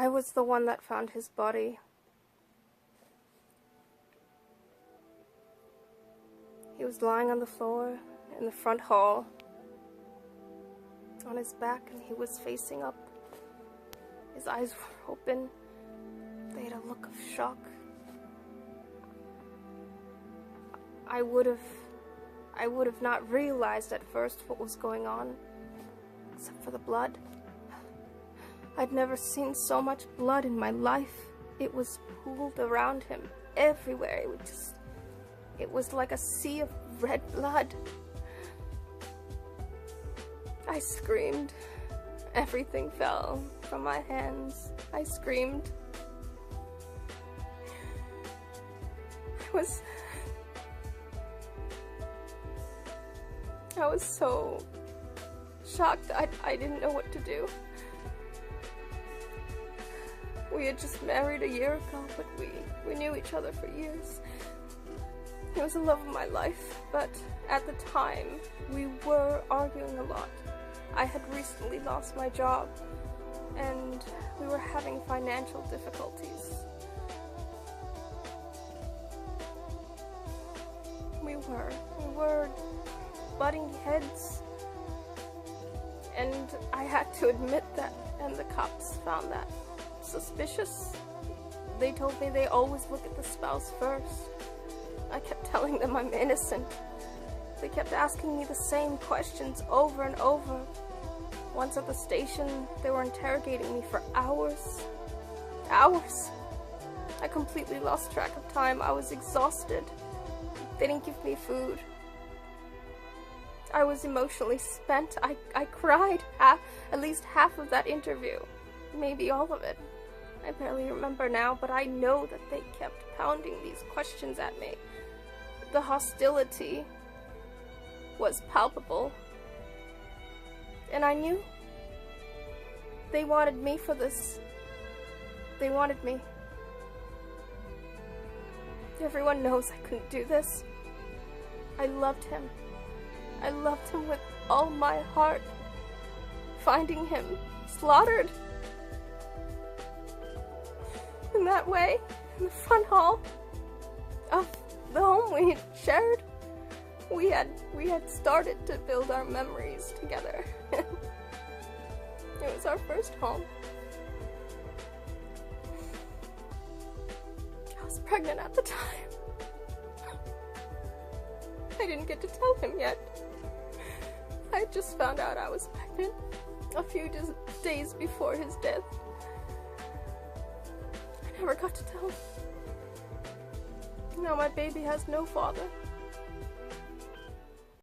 I was the one that found his body. He was lying on the floor in the front hall, on his back, and he was facing up. His eyes were open. They had a look of shock. I would have not realized at first what was going on, except for the blood. I'd never seen so much blood in my life. It was pooled around him everywhere. It was like a sea of red blood. I screamed. Everything fell from my hands. I screamed. I was so shocked. I didn't know what to do. We had just married a year ago, but we knew each other for years. He was the love of my life, but at the time, we were arguing a lot. I had recently lost my job, and we were having financial difficulties. We were butting heads, and I had to admit that, and the cops found that suspicious. They told me they always look at the spouse first. I kept telling them I'm innocent. They kept asking me the same questions over and over. Once at the station, they were interrogating me for hours. Hours! I completely lost track of time. I was exhausted. They didn't give me food. I was emotionally spent. I cried at least half of that interview. Maybe all of it. I barely remember now, but I know that they kept pounding these questions at me. The hostility was palpable. And I knew they wanted me for this. They wanted me. Everyone knows I couldn't do this. I loved him. I loved him with all my heart. Finding him slaughtered. In that way, in the front hall of the home we had shared, we had started to build our memories together. It was our first home. I was pregnant at the time. I didn't get to tell him yet. I just found out I was pregnant a few days before his death. I never got to tell him. Now my baby has no father.